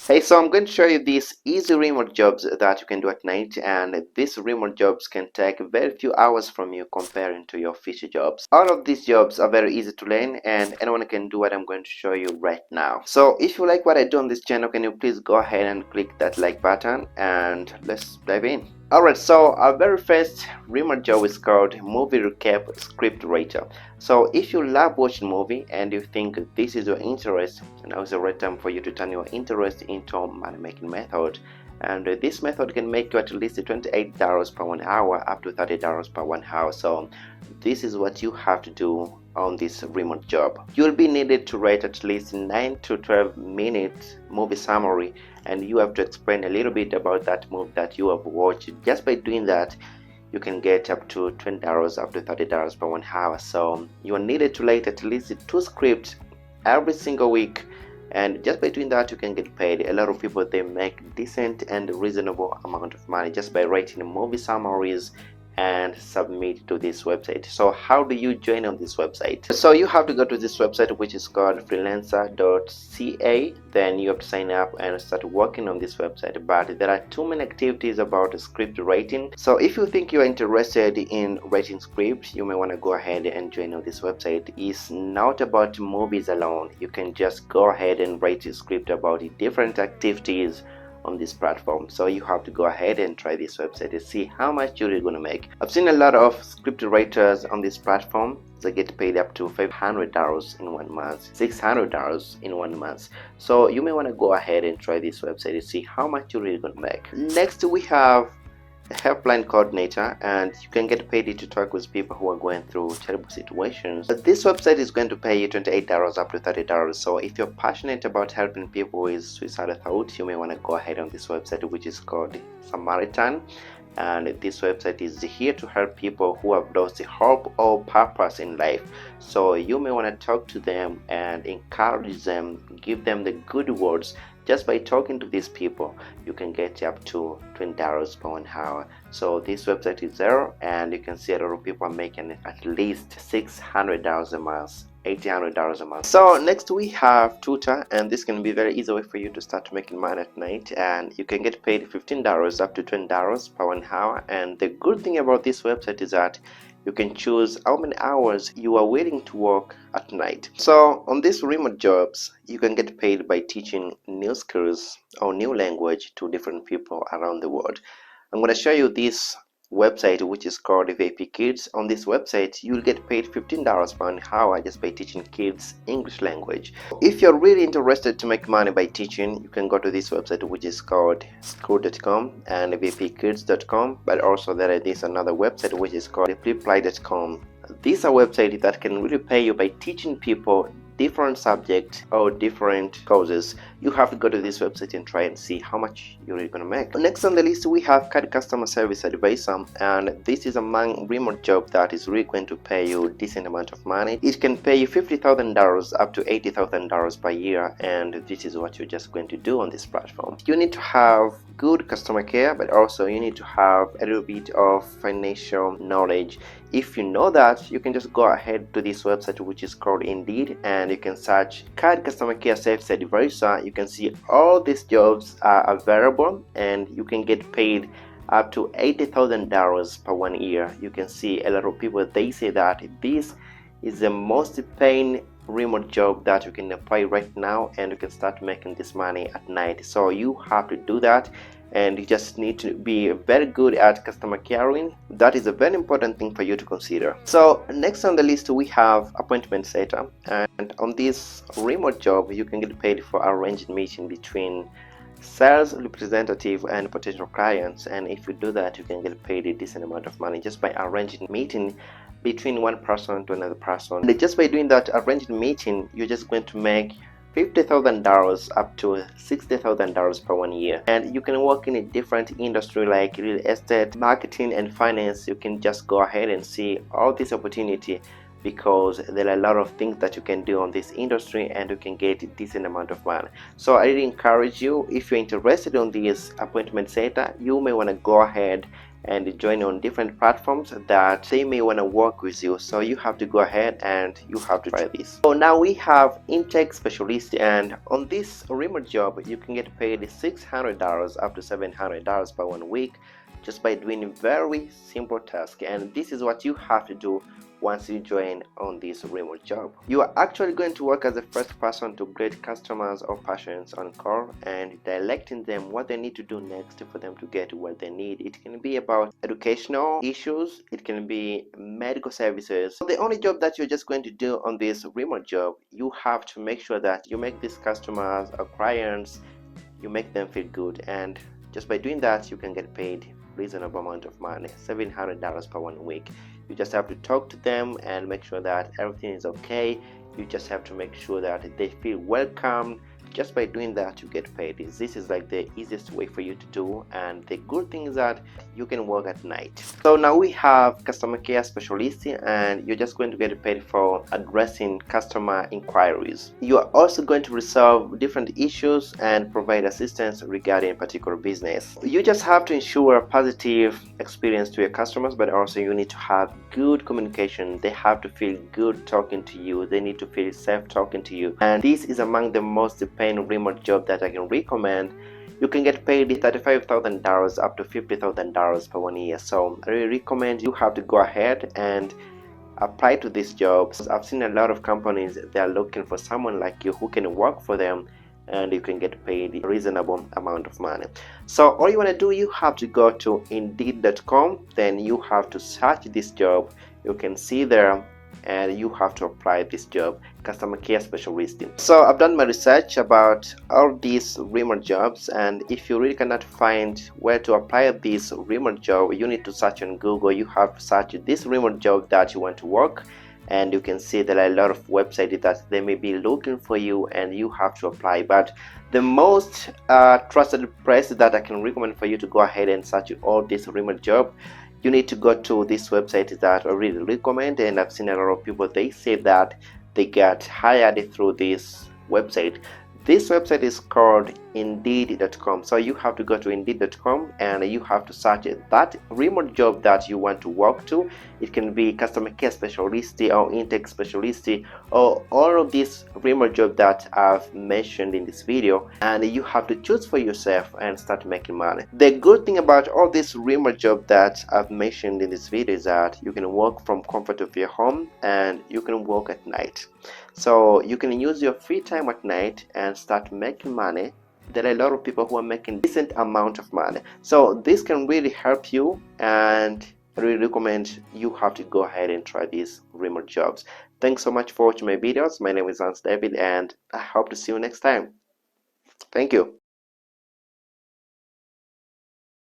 Hey, so I'm going to show you these easy remote jobs that you can do at night, and these remote jobs can take very few hours from you comparing to your official jobs. All of these jobs are very easy to learn, and anyone can do what I'm going to show you right now. So if you like what I do on this channel, can you please go ahead and click that like button, and let's dive in. Alright, so our very first remote job is called Movie Recap Script Writer. So if you love watching movie and you think this is your interest, now is the right time for you to turn your interest into money making method. And this method can make you at least $28 per 1 hour up to $30 per 1 hour. So this is what you have to do on this remote job. You'll be needed to write at least 9 to 12 minute movie summary, and you have to explain a little bit about that movie that you have watched. Just by doing that, you can get up to $20 up to $30 per 1 hour. So you are needed to write at least 2 scripts every single week, and just by doing that you can get paid. A lot of people, they make decent and reasonable amount of money just by writing movie summaries and submit to this website. So how do you join on this website? So you have to go to this website, which is called freelancer.ca. Then you have to sign up and start working on this website. But there are too many activities about script writing. So if you think you're interested in writing scripts, you may want to go ahead and join on this website. It's not about movies alone. You can just go ahead and write a script about different activities on this platform. So you have to go ahead and try this website to see how much you're going to make. I've seen a lot of script writers on this platform. They get paid up to $500 in 1 month, $600 in 1 month. So you may want to go ahead and try this website to see how much you're really going to make. Next we have the Helpline Coordinator, and you can get paid to talk with people who are going through terrible situations. But this website is going to pay you $28 up to $30. So if you're passionate about helping people with suicidal thoughts, you may want to go ahead on this website, which is called Samaritan. And this website is here to help people who have lost hope or purpose in life. So you may want to talk to them and encourage them, give them the good words. Just by talking to these people, you can get up to $20 per 1 hour. So this website is there, and you can see a lot of people are making at least $600 a month, $800 a month. So next we have Tutor, and this can be very easy way for you to start making money at night, and you can get paid $15 up to $20 per 1 hour. And the good thing about this website is that you can choose how many hours you are willing to work at night. So on these remote jobs, you can get paid by teaching new skills or new language to different people around the world. I'm going to show you this website, which is called VIP Kids. On this website, you'll get paid $15 per hour just by teaching kids English language. If you're really interested to make money by teaching, you can go to this website, which is called school.com and vpkids.com. But also there is another website which is called fliply.com. These are websites that can really pay you by teaching people different subjects or different courses. You have to go to this website and try and see how much you're really going to make. Next on the list we have CAD Customer Service Advisor, and this is among remote job that is really going to pay you a decent amount of money. It can pay you $50,000 up to $80,000 per year, and this is what you're just going to do on this platform. You need to have good customer care, but also you need to have a little bit of financial knowledge. If you know that, you can just go ahead to this website, which is called Indeed, and you can search CAD Customer Care Service Advisor. You can see all these jobs are available, and you can get paid up to $80,000 per 1 year. You can see a lot of people, they say that this is the most paying remote job that you can apply right now, and you can start making this money at night. So you have to do that, and you just need to be very good at customer caring. That is a very important thing for you to consider. So next on the list we have appointment setter, and on this remote job you can get paid for arranging meeting between sales representative and potential clients. And if you do that, you can get paid a decent amount of money just by arranging meeting between one person to another person. And just by doing that arranging meeting, you're just going to make $50,000 up to $60,000 per 1 year. And you can work in a different industry like real estate, marketing, and finance. You can just go ahead and see all this opportunity, because there are a lot of things that you can do on this industry, and you can get a decent amount of money. So I really encourage you, if you're interested in this appointment setter, you may want to go ahead and join on different platforms that they may want to work with you. So you have to go ahead and you have to try this. So now we have intake specialist, and on this remote job you can get paid $600 up to $700 per 1 week just by doing very simple tasks. And this is what you have to do once you join on this remote job. You are actually going to work as the first person to greet customers or patients on call and directing them what they need to do next for them to get what they need. It can be about educational issues, it can be medical services. So the only job that you're just going to do on this remote job, you have to make sure that you make these customers or clients, you make them feel good, and just by doing that you can get paid reasonable amount of money, $700 per 1 week. You just have to talk to them and make sure that everything is okay. You just have to make sure that they feel welcome. Just by doing that you get paid. This is like the easiest way for you to do, and the good thing is that you can work at night. So now we have customer care specialist, and you're just going to get paid for addressing customer inquiries. You are also going to resolve different issues and provide assistance regarding a particular business. You just have to ensure a positive experience to your customers, but also you need to have good communication. They have to feel good talking to you, they need to feel safe talking to you, and this is among the most paying remote job that I can recommend. You can get paid $35,000 up to $50,000 per 1 year. So I really recommend you have to go ahead and apply to these jobs. I've seen a lot of companies, they are looking for someone like you who can work for them, and you can get paid a reasonable amount of money. So all you want to do, you have to go to indeed.com, then you have to search this job. You can see there, and you have to apply this job, customer care specialist. So I've done my research about all these remote jobs, and if you really cannot find where to apply this remote job, you need to search on Google. You have to search this remote job that you want to work, and you can see there are a lot of websites that they may be looking for you, and you have to apply. But the most trusted place that I can recommend for you to go ahead and search all this remote job, you need to go to this website that I really recommend, and I've seen a lot of people, they say that they get hired through this website. This website is called indeed.com. So you have to go to indeed.com and you have to search that remote job that you want to work to. It can be customer care specialist or intake specialist or all of these remote jobs that I've mentioned in this video, and you have to choose for yourself and start making money. The good thing about all these remote jobs that I've mentioned in this video is that you can work from comfort of your home and you can work at night. So you can use your free time at night and start making money. There are a lot of people who are making decent amount of money, so this can really help you, and I really recommend you have to go ahead and try these remote jobs. Thanks so much for watching my videos. My name is Hans David, and I hope to see you next time. Thank you.